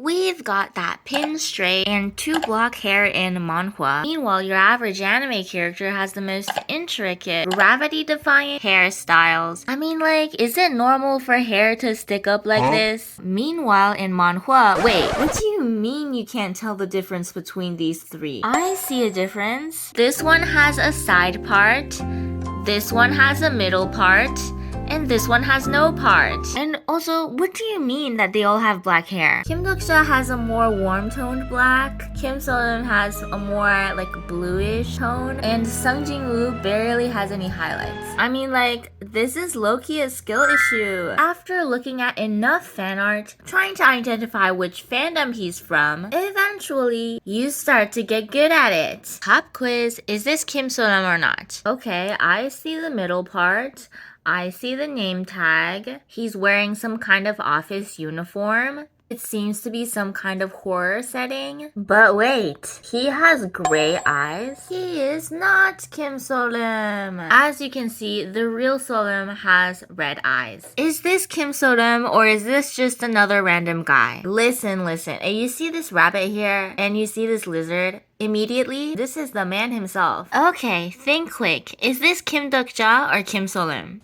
We've got that pin straight and 2 block hair in Manhwa. Meanwhile, your average anime character has the most intricate, gravity-defying hairstyles. I mean, like, is it normal for hair to stick up like this? Meanwhile, in Manhwa, wait, what do you mean you can't tell the difference between these three? I see a difference. This one has a side part, this one has a middle part, and this one has no part. And also, what do you mean that they all have black hair? Kim Deok-ja has a more warm-toned black, Kim So-eun has a more like bluish tone, and Sung Jin-woo barely has any highlights. I mean, like, this is low-key a skill issue. After looking at enough fan art, trying to identify which fandom he's from, eventually, you start to get good at it. Pop quiz, is this Kim So-eun or not? Okay, I see the middle part. I see the name tag. He's wearing some kind of office uniform. It seems to be some kind of horror setting. But wait, he has gray eyes? He is not Kim So-eun. As you can see, the real So-eun has red eyes. Is this Kim So-eun or is this just another random guy? Listen, and you see this rabbit here and you see this lizard? Immediately, this is the man himself. Okay, think quick. Is this Kim Deok-ja or Kim So-eun?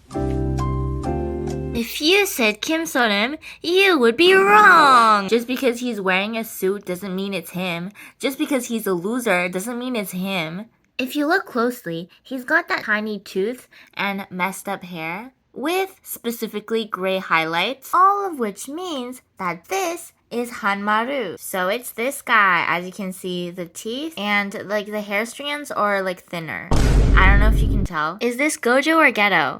If you said Kim So-eun, you would be wrong! Just because he's wearing a suit doesn't mean it's him. Just because he's a loser doesn't mean it's him. If you look closely, he's got that tiny tooth and messed up hair with specifically gray highlights, all of which means that this is Hanmaru. So it's this guy. As you can see, the teeth and like the hair strands are like thinner. I don't know if you can tell. Is this Gojo or Ghetto?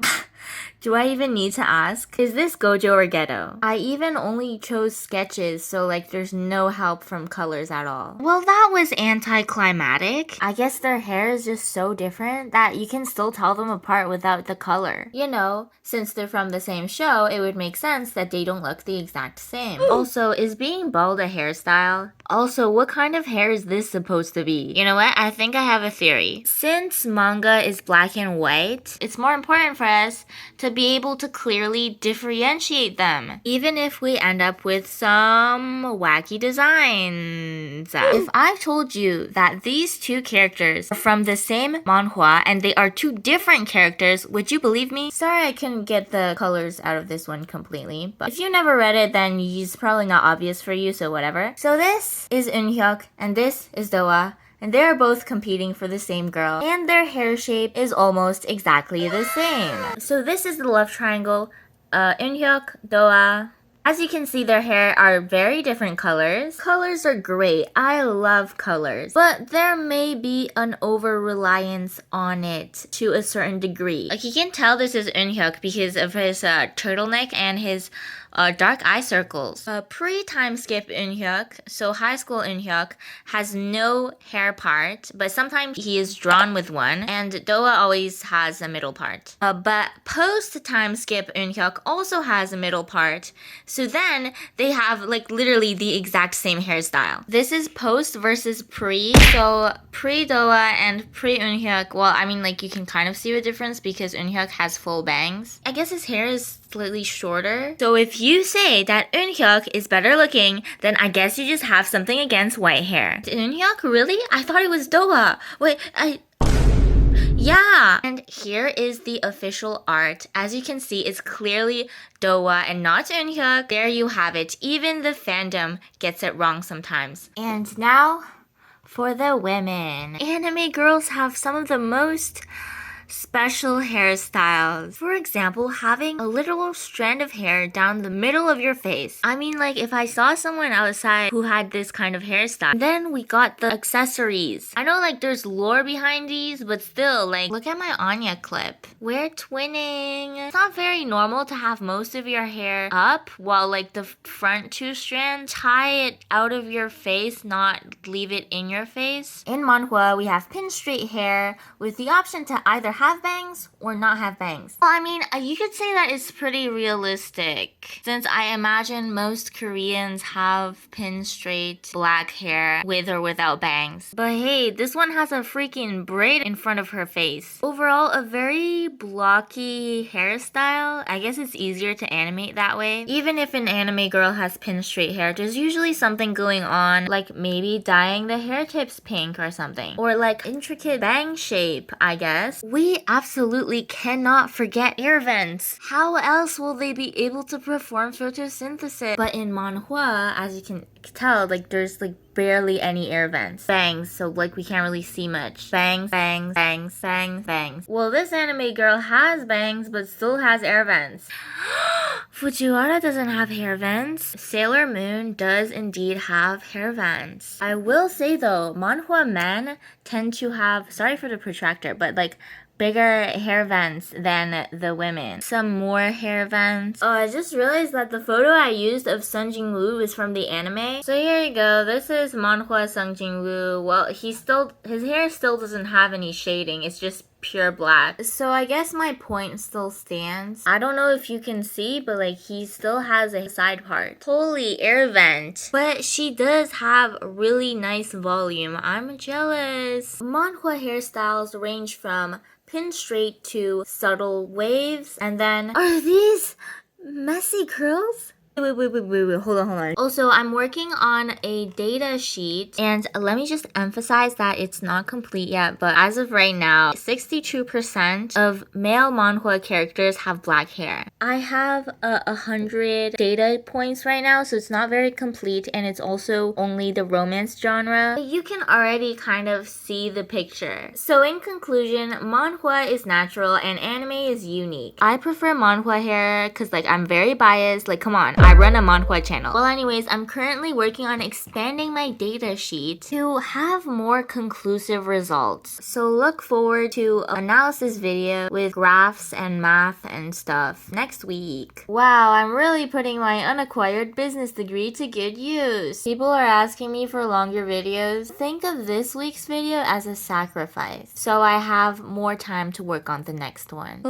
Do I even need to ask? Is this Gojo or Ghetto? I even only chose sketches, so like there's no help from colors at all. Well, that was anticlimactic. I guess their hair is just so different that you can still tell them apart without the color. You know, since they're from the same show, it would make sense that they don't look the exact same. Also, is being bald a hairstyle? Also, what kind of hair is this supposed to be? You know what? I think I have a theory. Since manga is black and white, it's more important for us to be able to clearly differentiate them, even if we end up with some wacky designs. If I told you that these two characters are from the same manhwa and they are two different characters, would you believe me? Sorry I couldn't get the colors out of this one completely, but if you never read it, then it's probably not obvious for you, so whatever. So this is Eun-hyuk and this is Doa. And they're both competing for the same girl. And their hair shape is almost exactly the same. So this is the love triangle. Eun-hyuk, Doa. As you can see, their hair are very different colors. Colors are great. I love colors. But there may be an over-reliance on it to a certain degree. Like, you can tell this is Eun-hyuk because of his turtleneck and his dark eye circles. Pre-time skip Eun-hyuk, so high school Eun-hyuk, has no hair part, but sometimes he is drawn with one, and Doa always has a middle part. But post-time skip Eun-hyuk also has a middle part, so then they have like literally the exact same hairstyle. This is post versus pre, so pre-Doa and pre-Eun-hyuk, well, I mean, like, you can kind of see the difference because Eun-hyuk has full bangs. I guess his hair is slightly shorter. So if you say that Eun-hyuk is better looking, then I guess you just have something against white hair. Eun-hyuk? Really? I thought it was Doa. Wait, yeah! And here is the official art. As you can see, it's clearly Doa and not Eun-hyuk. There you have it. Even the fandom gets it wrong sometimes. And now, for the women. Anime girls have some of the most special hairstyles. For example, having a literal strand of hair down the middle of your face. I mean, like, if I saw someone outside who had this kind of hairstyle, then we got the accessories. I know, like, there's lore behind these, but still, like, look at my Anya clip. We're twinning. It's not very normal to have most of your hair up while, like, the front 2 strands, tie it out of your face, not leave it in your face. In Manhwa, we have pin straight hair with the option to either have bangs or not have bangs. Well, I mean, you could say that it's pretty realistic, since I imagine most Koreans have pin straight black hair with or without bangs. But hey, this one has a freaking braid in front of her face. Overall, a very blocky hairstyle. I guess it's easier to animate that way. Even if an anime girl has pin straight hair, there's usually something going on, like maybe dyeing the hair tips pink or something. Or like intricate bang shape, I guess. We absolutely cannot forget air vents. How else will they be able to perform photosynthesis? But in Manhwa, as you can tell, like there's like barely any air vents. Bangs, so like we can't really see much. Bangs, bangs, bangs, bangs, bangs. Well, this anime girl has bangs but still has air vents. Fujiwara doesn't have hair vents. Sailor Moon does indeed have hair vents. I will say though, manhwa men tend to have, sorry for the protractor, but like bigger hair vents than the women. Some more hair vents. Oh, I just realized that the photo I used of Sung Jin-woo is from the anime. So here you go. This is manhwa Sung Jin-woo. Well, his hair still doesn't have any shading. It's just pure black. So I guess my point still stands. I don't know if you can see, but like he still has a side part. Holy air vent. But she does have really nice volume. I'm jealous. Manhwa hairstyles range from pin straight to subtle waves. And then, are these messy curls? Wait, hold on. Also, I'm working on a data sheet, and let me just emphasize that it's not complete yet, but as of right now, 62% of male manhwa characters have black hair. I have 100 data points right now, so it's not very complete, and it's also only the romance genre. You can already kind of see the picture. So in conclusion, manhwa is natural and anime is unique. I prefer manhwa hair because like I'm very biased. Like, come on. I run a manhwa channel. Well, anyways, I'm currently working on expanding my data sheet to have more conclusive results. So look forward to an analysis video with graphs and math and stuff next week. Wow, I'm really putting my unacquired business degree to good use. People are asking me for longer videos. Think of this week's video as a sacrifice, so I have more time to work on the next one.